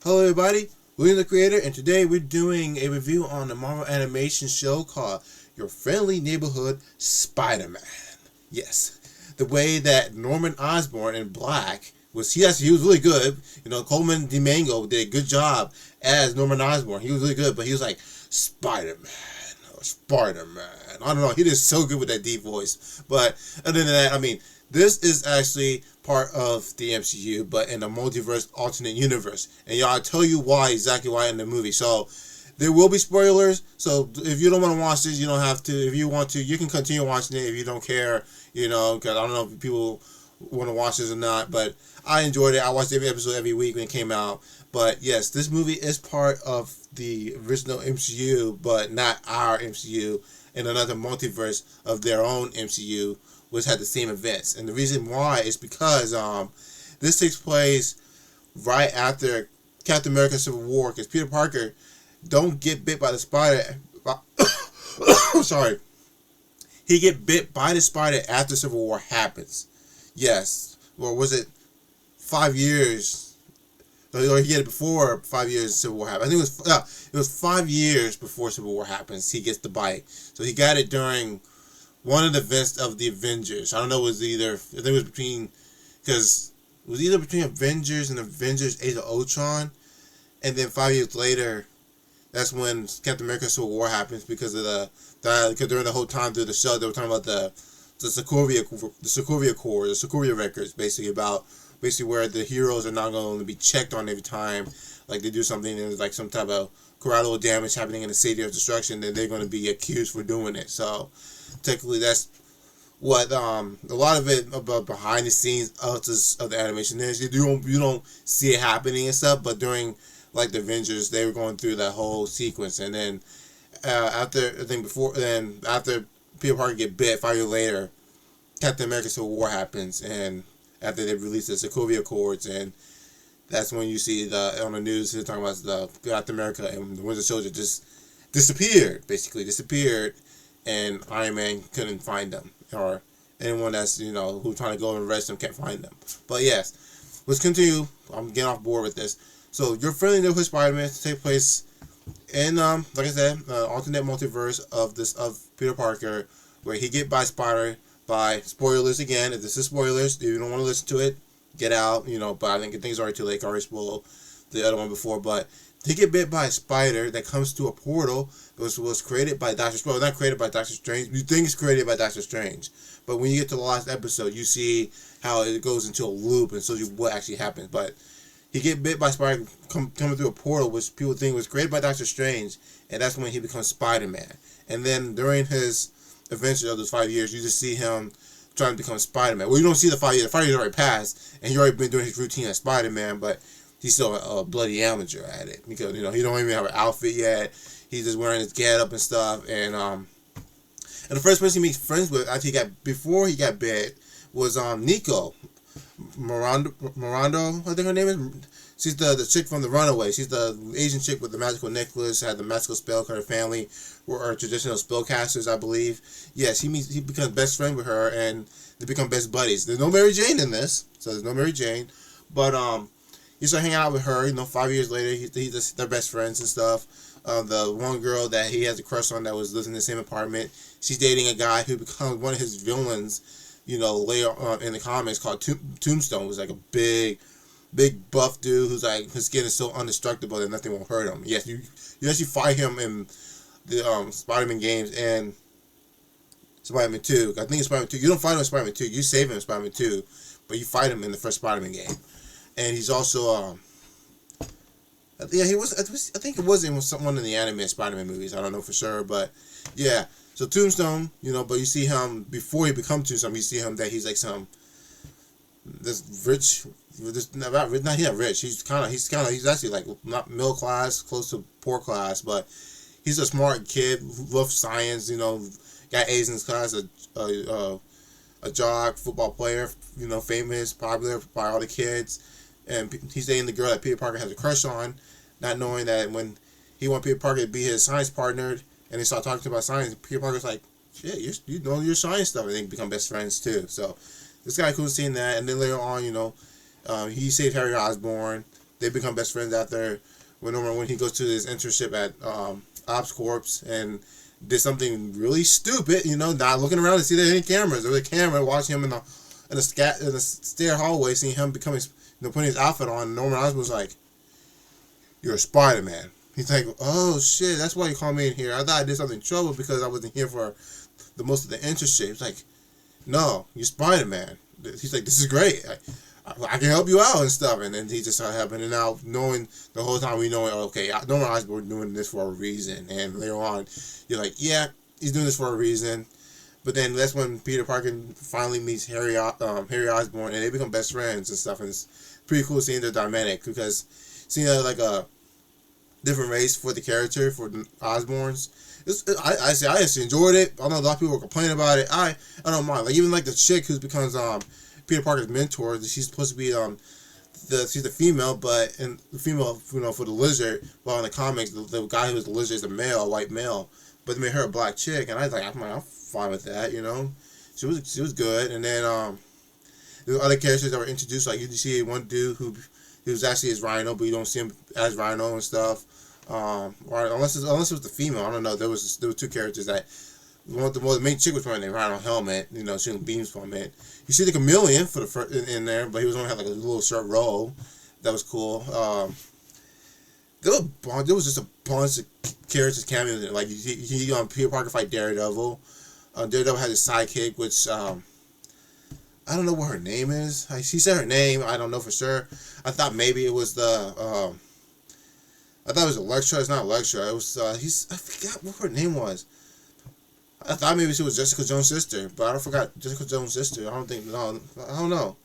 Hello everybody, William the Creator, and today we're doing a review on the Marvel animation show called Your Friendly Neighborhood Spider-Man. Yes, the way that Norman Osborn in Black was, he was really good. Coleman DeMango did a good job as Norman Osborn. He was really good, but he was like, Spider-Man. Spider-Man. I don't know, he did so good with that deep voice. But other than that, this is actually part of the MCU, but in a multiverse alternate universe. And y'all, I'll tell you exactly why in the movie. So there will be spoilers. So if you don't want to watch this, you don't have to. If you want to, you can continue watching it if you don't care, because I don't know if people want to watch this or not. But I enjoyed it. I watched every episode every week when it came out. But yes, this movie is part of the original MCU, but not our MCU, in another multiverse of their own MCU, which had the same events. And the reason why is because this takes place right after Captain America Civil War, because Peter Parker don't get bit by the spider. Sorry. He get bit by the spider after Civil War happens. Yes. Or was it 5 years? Or he get it before 5 years Civil War happened. I think it was 5 years before Civil War happens. He gets the bite. So he got it during one of the events of the Avengers. I don't know, it was either, I think it was between, because it was either between Avengers and Avengers Age of Ultron, and then 5 years later, that's when Captain America Civil War happens, because of because during the whole time through the show, they were talking about the Sokovia Corps, the Sokovia records, basically where the heroes are not going to be checked on every time, like they do something and there's like some type of collateral damage happening in the city of destruction, then they're going to be accused for doing it. So technically, that's what a lot of it about behind the scenes of the animation is. You don't see it happening and stuff, but during like the Avengers, they were going through that whole sequence, and then after Peter Parker get bit 5 years later, Captain America Civil War happens, and after they release the Sokovia Accords, and that's when you see on the news they're talking about the Captain America and the Winter Soldier just disappeared, and Iron Man couldn't find them, or anyone that's who's trying to go and arrest them can't find them. But yes, let's continue. I'm getting off board with this. So Your Friendly Neighborhood Spider-Man take place in like I said, alternate multiverse of Peter Parker, where he get by spider by spoilers again. If this is spoilers, if you don't want to listen to it, get out. But I think it's already too late. I already spoiled the other one before, but he get bit by a spider that comes to a portal that was created by Doctor Strange. Well, not created by Doctor Strange. You think it's created by Doctor Strange, but when you get to the last episode, you see how it goes into a loop and shows you what actually happens. But he get bit by a spider coming through a portal, which people think was created by Doctor Strange, and that's when he becomes Spider-Man. And then during his adventure of those 5 years, you just see him trying to become Spider-Man. Well, you don't see the 5 years. The 5 years already passed, and he already been doing his routine as Spider-Man, but he's still a bloody amateur at it, because he don't even have an outfit yet. He's just wearing his get up and stuff. And the first person he makes friends with before he got bit was Nico Morando, I think her name is. She's the chick from The Runaway. She's the Asian chick with the magical necklace, had the magical spell, because her family were traditional spellcasters, I believe. Yes, he becomes best friend with her, and they become best buddies. There's no Mary Jane in this, so there's no Mary Jane, but he started hanging out with her. 5 years later, they're best friends and stuff. The one girl that he has a crush on that was living in the same apartment, she's dating a guy who becomes one of his villains. Later in the comics, called Tombstone, was like a big buff dude who's like, his skin is so indestructible that nothing will hurt him. Yes, you actually fight him in the Spider-Man games and Spider-Man 2. I think it's Spider-Man 2. You don't fight him in Spider-Man 2. You save him in Spider-Man 2, but you fight him in the first Spider-Man game. And he's also I think it was in one of the animated Spider-Man movies. I don't know for sure, but yeah. So Tombstone, but you see him before he becomes Tombstone. You see him that he's like this rich. He's not rich. He's actually like not middle class, close to poor class, but he's a smart kid who loves science. Got A's in his class. A jock, football player. Famous, popular by all the kids, and he's dating the girl that Peter Parker has a crush on, not knowing that when he wants Peter Parker to be his science partner. And they start talking to him about science. Peter Parker's like, shit, you know your science stuff. And they become best friends too. So it's kind of cool seeing that. And then later on, he saved Harry Osborn. they become best friends after when he goes to his internship at Ops Corps and did something really stupid, not looking around to see there any cameras. There was a camera watching him in the stair hallway, seeing him becoming, putting his outfit on. And Norman Osborn was like, "You're a Spider-Man." He's like, "Oh shit, that's why you called me in here. I thought I did something trouble because I wasn't here for the most of the internship." He's like, "No, you're Spider-Man." He's like, "This is great. I can help you out and stuff." And then he just started helping. And now, knowing the whole time, we know, okay, Norman Osborn doing this for a reason. And later on, you're like, yeah, he's doing this for a reason. But then that's when Peter Parker finally meets Harry Osborn, and they become best friends and stuff. And it's pretty cool seeing their dynamic, because seeing like a different race for the character for the Osborns. I actually enjoyed it. I know a lot of people were complaining about it. I don't mind. Like, even like the chick who becomes Peter Parker's mentor. She's supposed to be she's the female, but in the female, for the Lizard. Well, in the comics, the guy who was the Lizard is a white male, but they made her a black chick, and I was like, I'm fine with that. She was good. And then there were other characters that were introduced. Like, you see one dude who was actually his Rhino, but you don't see him as Rhino and stuff. Or unless it was the female, I don't know. There were two characters that the main chick was wearing a Rhino helmet, shooting beams from it. You see the Chameleon for the first in there, but he was only had like a little short role. That was cool. There was just a bunch of characters cameos in it. Like, Peter Parker fight Daredevil. Daredevil had his sidekick, which I don't know what her name is. She said her name. I don't know for sure. I thought maybe it was I thought it was Elektra. It's not Elektra. It was I forgot what her name was. I thought maybe she was Jessica Jones' sister, but I forgot Jessica Jones' sister. I don't know.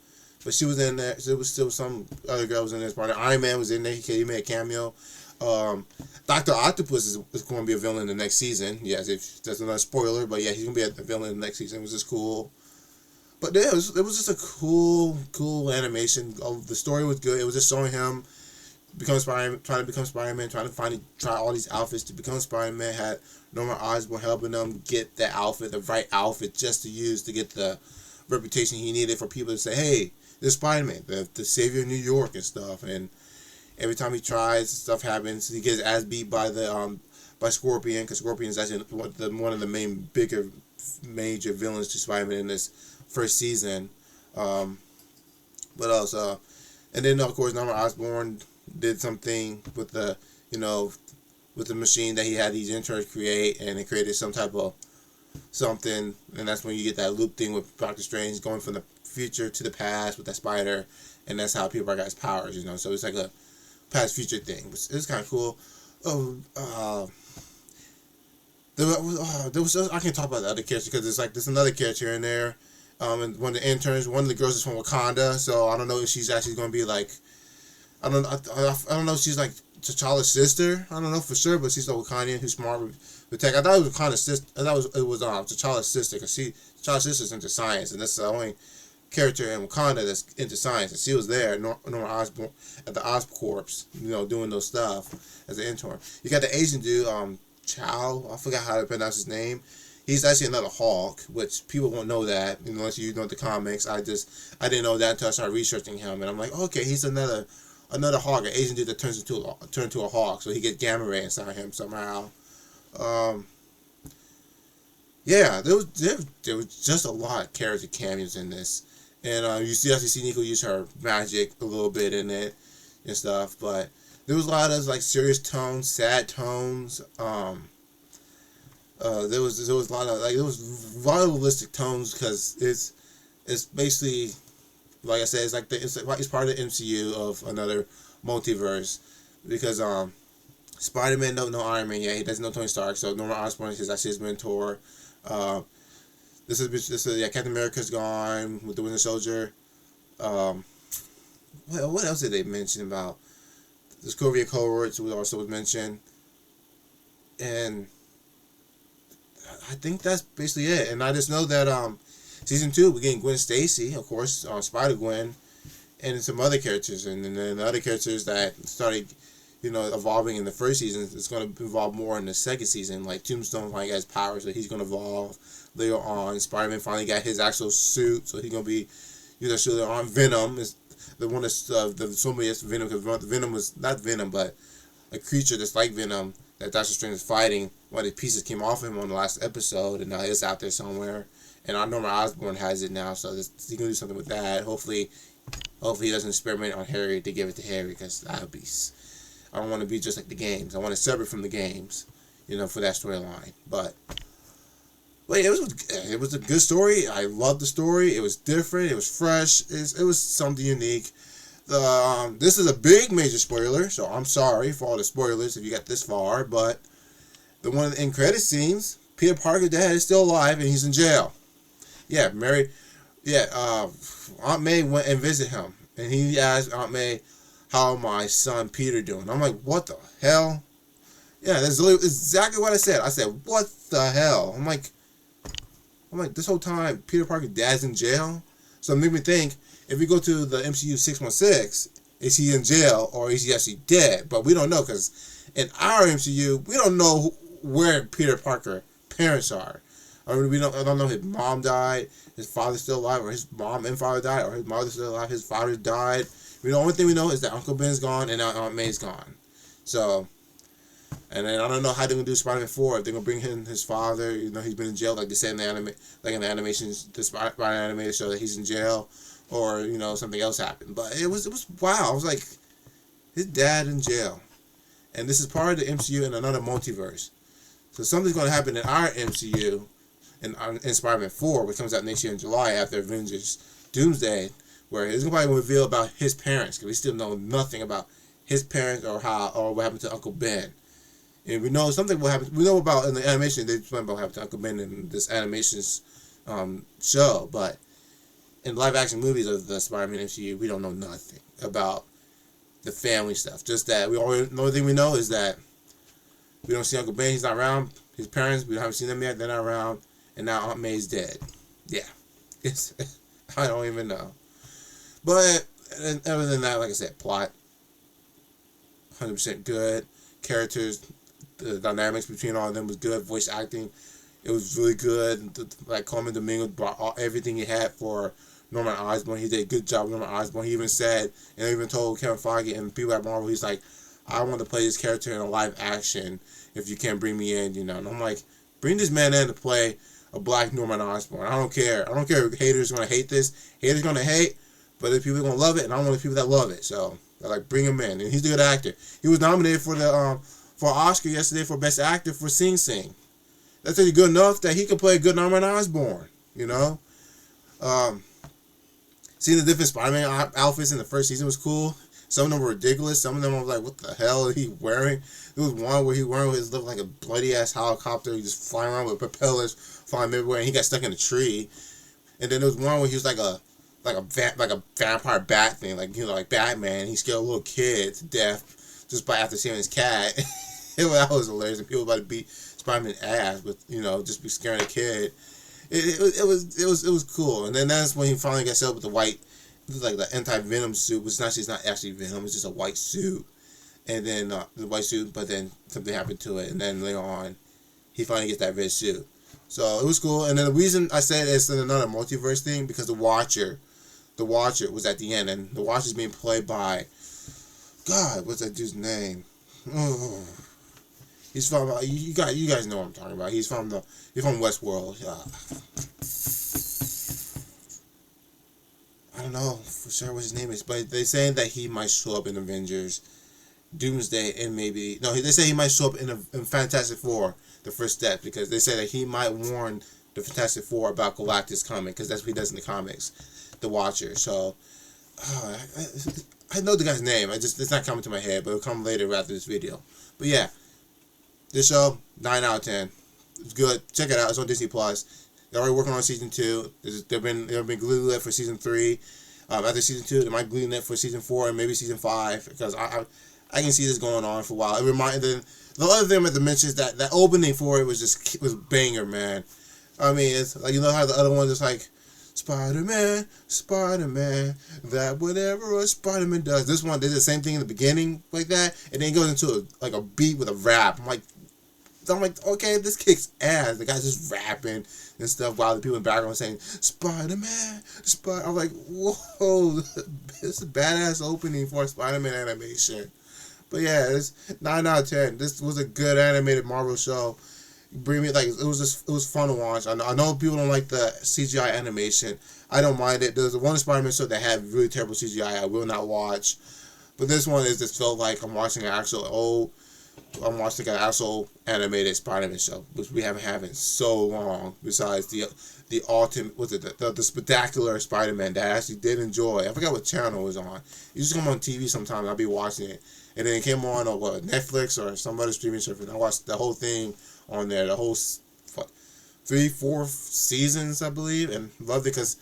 But she was in there. There was still some other girl was in this part. Iron Man was in there. He made a cameo. Dr. Octopus is going to be a villain in the next season. Yes, if that's another spoiler, but yeah, he's going to be a villain in the next season. It was just cool. But yeah, it was just a cool animation. The story was good. It was just showing him trying to become Spider-Man, trying to try all these outfits to become Spider-Man. Had Norman Osborn helping him get the right outfit, just to use to get the reputation he needed for people to say, "Hey, this Spider-Man, the savior of New York," and stuff. And every time he tries, stuff happens. He gets ass beat by Scorpion, because Scorpion is actually one of the major villains to Spider-Man in this first season. What else? And then of course Norman Osborn did something with the machine that he had these interns create, and it created some type of something, and that's when you get that loop thing with Doctor Strange going from the future to the past with that spider, and that's how Peter Parker got his powers. So it's like a past future thing. It's kind of cool. There was I can't talk about the other characters because there's another character in there. And one of the interns, one of the girls is from Wakanda, so I don't know if she's actually going to be like, I don't know if she's like T'Challa's sister. I don't know for sure, but she's a Wakandian who's smart with tech. I thought it was Wakanda's sister. I thought it was T'Challa's sister, because T'Challa's sister's into science, and that's the only character in Wakanda that's into science. And she was there, Norman Osborn, at the Oscorps, doing those stuff as an intern. You got the Asian dude, Chow. I forgot how to pronounce his name. He's actually another Hulk, which people won't know that unless you know the comics. I didn't know that until I started researching him, and I'm like, okay, he's another Hulk, an Asian dude that turns into a Hulk, so he gets gamma ray inside him somehow. Yeah, there was just a lot of character cameos in this, and you actually see Nico use her magic a little bit in it and stuff, but there was a lot of like serious tones, sad tones. There was a lot of there was vitalistic tones, because it's basically, like I said, it's part of the MCU of another multiverse, because Spider-Man don't know Iron Man yet. He doesn't know Tony Stark, so Norman Osborn is actually his mentor. This is Captain America's gone with the Winter Soldier. What else did they mention about? The Sokovia cohorts was mentioned, and I think that's basically it. And I just know that season 2 we're getting Gwen Stacy, of course, Spider-Gwen, and some other characters, and then the other characters that started evolving in the first season, it's going to evolve more in the second season. Like Tombstone finally got his powers, so he's going to evolve later on. Spider-Man finally got his actual suit, so he's going to be shooting on. Venom is the one that's the somebody that's Venom, because Venom was not Venom, but a creature that's like Venom that Doctor Strange is fighting. One of the pieces came off him on the last episode, and now it's out there somewhere. And I know Norman Osborn has it now, so he can do something with that. Hopefully he doesn't experiment on Harry to give it to Harry, because that would be. I don't want to be just like the games. I want to separate from the games, for that storyline. But it was a good story. I loved the story. It was different. It was fresh. It was something unique. This is a big major spoiler, so I'm sorry for all the spoilers if you got this far. But the one in credit scenes, Peter Parker's dad is still alive and he's in jail. Yeah, Aunt May went and visited him, and he asked Aunt May, "How my son Peter doing?" I'm like, "What the hell?" Yeah, that's exactly what I said. I said, "What the hell?" I'm like, this whole time Peter Parker's dad's in jail, so it made me think, if we go to the MCU 616, is he in jail or is he actually dead? But we don't know, because in our MCU, we don't know where Peter Parker's parents are. I don't know if his mom died, his father's still alive, or his mom and father died, or his mother's still alive, his father died. The only thing we know is that Uncle Ben's gone and now Aunt May's gone. So, and then I don't know how they're gonna do Spider-Man 4. If they're gonna bring in his father, he's been in jail, like they said in the animations, the Spider-Man animated show, that he's in jail, or something else happened. But it was wow. I was like, his dad in jail, and this is part of the MCU in another multiverse. So something's gonna happen in our MCU. In Spider-Man 4, which comes out next year in July after Avengers Doomsday, where it's going to probably reveal about his parents, because we still know nothing about his parents or what happened to Uncle Ben. And we know something will happen. We know about in the animation, they explain about what happened to Uncle Ben in this animations show, but in live action movies of the Spider-Man MCU, we don't know nothing about the family stuff. Just that the only thing we know is that we don't see Uncle Ben, he's not around. His parents, we haven't seen them yet, they're not around. And now Aunt May's dead. Yeah. I don't even know. But other than that, like I said, plot, 100% good. Characters, the dynamics between all of them was good. Voice acting, it was really good. Like Coleman Domingo brought everything he had for Norman Osborn. He did a good job with Norman Osborn. He even said, and even told Kevin Feige and people at Marvel, he's like, I want to play this character in a live action if you can't bring me in, And I'm like, bring this man in to play a black Norman Osborn. I don't care. I don't care if haters are going to hate this. Haters are going to hate, but if people are going to love it, and I'm one of the people that love it. So, bring him in. And he's a good actor. He was nominated for the for Oscar yesterday for Best Actor for Sing Sing. That's really good enough that he can play a good Norman Osborn, Seeing the different Spider-Man outfits in the first season was cool. Some of them were ridiculous. Some of them I was like, what the hell is he wearing? There was one where he wearing his looked like a bloody ass helicopter. He just flying around with propellers, flying everywhere, and he got stuck in a tree. And then there was one where he was like a vampire bat thing, like Batman. He scared a little kid to death just by after seeing his cat. That was hilarious. And people about to beat Spider-Man's ass with just be scaring a kid. It was cool. And then that's when he finally got set up with the white. Like the anti-venom suit, which it's not actually venom, it's just a white suit. And then the white suit, but then something happened to it, and then later on, he finally gets that red suit. So it was cool. And then the reason I said it's another multiverse thing, because the Watcher was at the end, and the Watcher's being played by, God, what's that dude's name? Oh, he's from you guys know what I'm talking about. He's from Westworld. I don't know for sure what his name is, but they're saying that he might show up in Avengers Doomsday, and maybe they say he might show up in Fantastic Four, the first step, because they say that he might warn the Fantastic Four about Galactus coming, because that's what he does in the comics, the Watcher. So I know the guy's name. It's not coming to my head, but it'll come later after this video. But yeah, this show 9 out of 10. It's good. Check it out. It's on Disney Plus. They're already working on season 2. They've been greenlit for season 3. After season 2, they might greenlit for season 4 and maybe season 5, because I can see this going on for a while. It reminded the other thing I mentioned is that opening for it was banger, man. I mean, it's like, how the other one is like Spider-Man, that whatever a Spider-Man does. This one did the same thing in the beginning like that, and then it goes into a beat with a rap. I'm like, I'm like, okay, this kicks ass. The guy's just rapping and stuff while the people in the background saying, Spider-Man, I'm like, whoa, this is a badass opening for a Spider-Man animation. But yeah, it's 9 out of 10. This was a good animated Marvel show. Bring me, like, it was fun to watch. I know people don't like the CGI animation. I don't mind it. There's one Spider-Man show that had really terrible CGI I will not watch. But this one is just felt like I'm watching an actual animated Spider-Man show, which we haven't had in so long. Besides the ultimate, the spectacular Spider-Man that I actually did enjoy. I forgot what channel it was on. It used to come on TV sometimes. I'll be watching it, and then it came on Netflix or some other streaming service. And I watched the whole thing on there, the whole 3-4 seasons, I believe, and loved it because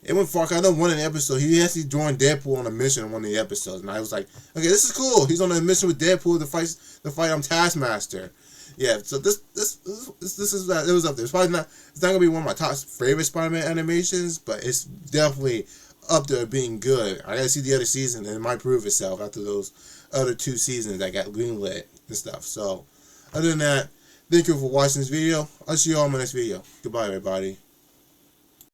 it went far. I know one in the episode, he actually joined Deadpool on a mission in one of the episodes, and I was like, okay, this is cool. He's on a mission with Deadpool to fight Taskmaster. Yeah, so this is that. It was up there. It's not gonna be one of my top favorite Spider-Man animations, but it's definitely up there being good. I gotta see the other season, and it might prove itself after those other 2 seasons that got greenlit and stuff. So, other than that, thank you for watching this video. I'll see you all in my next video. Goodbye, everybody.